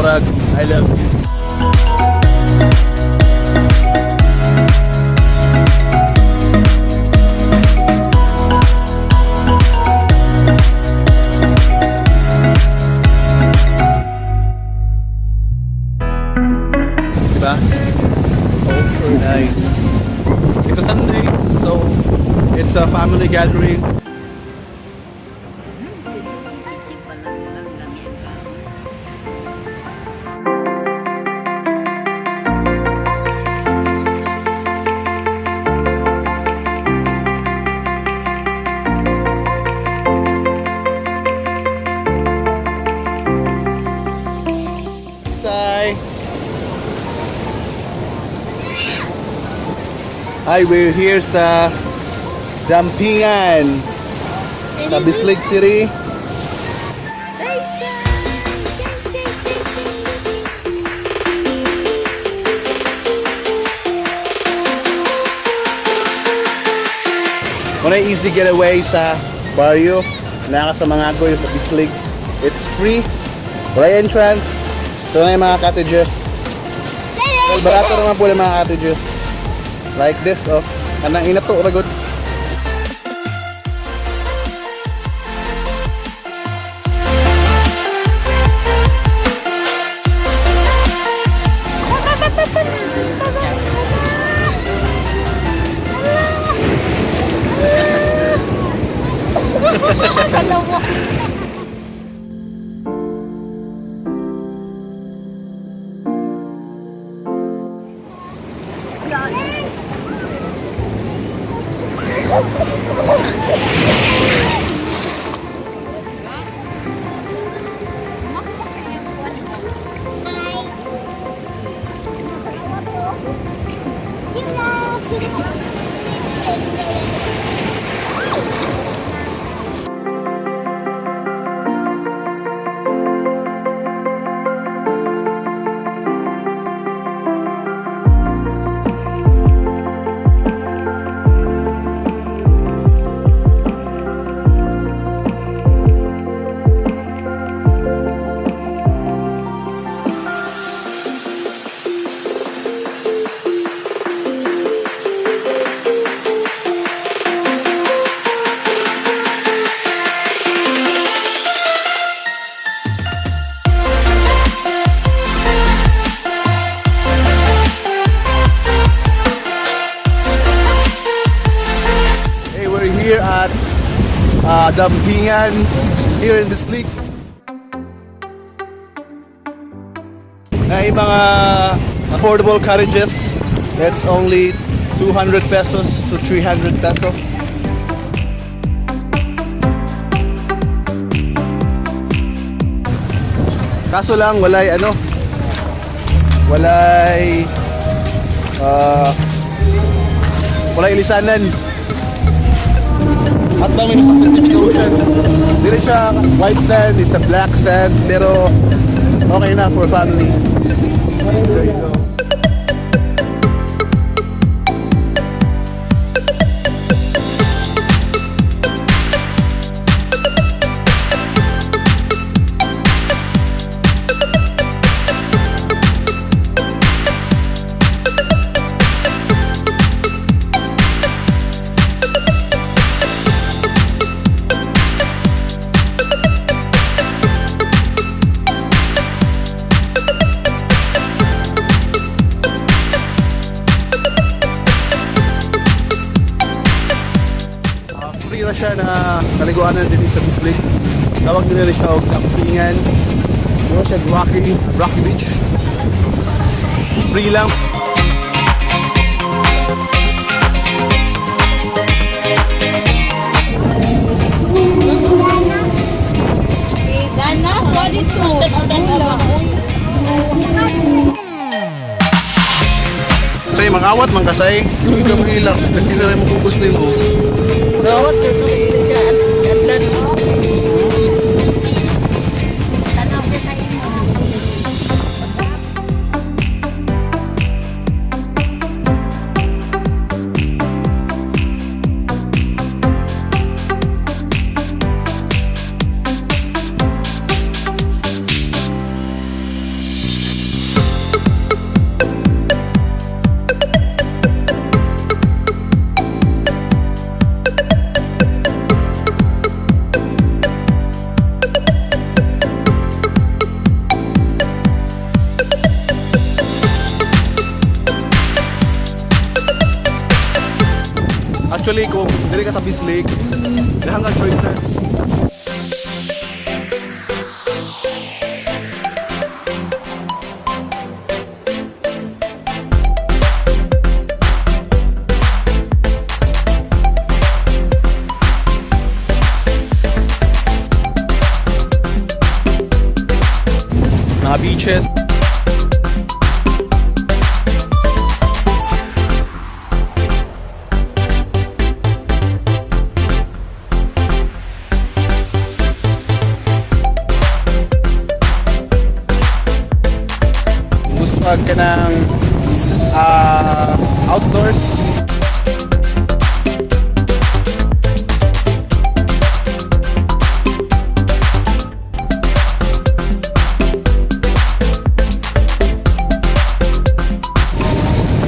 murag I love you. Diba? So nice. It's a Sunday, so it's a family gathering. Hi, we're here sa Dampingan sa Bislig City. Muna easy getaway sa barrio. Naka sa mga agoy sa Bislig. It's free. Wala entrance. So na yung mga cottages. Well, barato naman po yung mga cottages. Like this, oh. Kanang inato, ragod. Here at Dampingan here in Bislig. Yung mga affordable carriages, that's only 200 pesos to 300 pesos. Kaso lang walay walay lisanan. At kami sa Pacific Ocean. Diri siya white sand, it's a black sand, pero okay na for family. There you go. Free na siya na kaliguanan din sa Bislig. Tawag din rin siya og Dampingan. Mura siya Rocky Beach. Free lang. Dana, what is to? Say, mangawat, mangkasay. Hindi ka mahilak. Hindi na rin makukos din mo. Rawat na ito. Siya adlan. Actually, kung diri ka sa Bislig, dahang ang choices. Mga beaches. Gusto ka ng outdoors.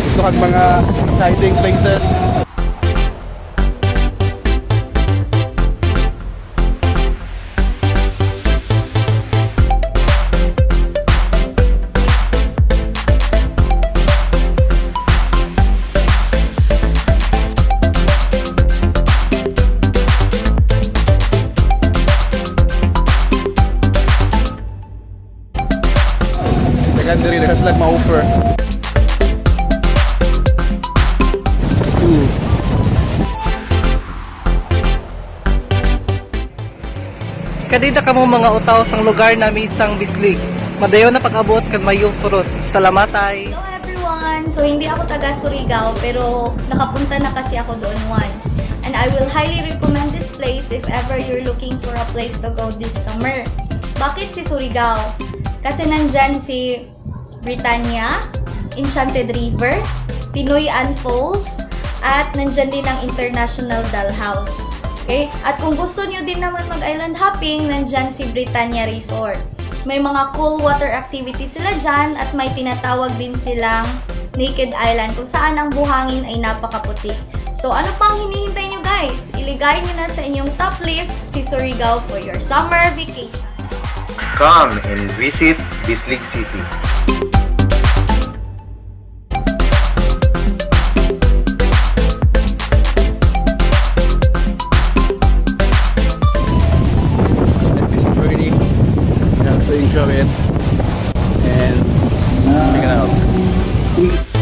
Gusto kang mga exciting places. Dagan diri dagan sila ma-offer. Kadida ka mo mga utaw sang lugar namin isang Bislig. Madayon na pag-abot kan mayong purot. Salamat ay. Hello everyone! So hindi ako taga Surigao pero nakapunta na kasi ako doon once. And I will highly recommend this place if ever you're looking for a place to go this summer. Bakit si Surigao? Kasi nandyan si Britannia, Enchanted River, Tinuy-an Falls, at nandyan din ang International Dollhouse. Okay? At kung gusto nyo din naman mag-island hopping, nandyan si Britannia Resort. May mga cool water activities sila dyan at may tinatawag din silang Naked Island kung saan ang buhangin ay napakaputi. So ano pang hinihintay nyo guys? Iligay nyo na sa inyong top list si Surigao for your summer vacation. Come and visit Bislig City. To enjoy it and check it out.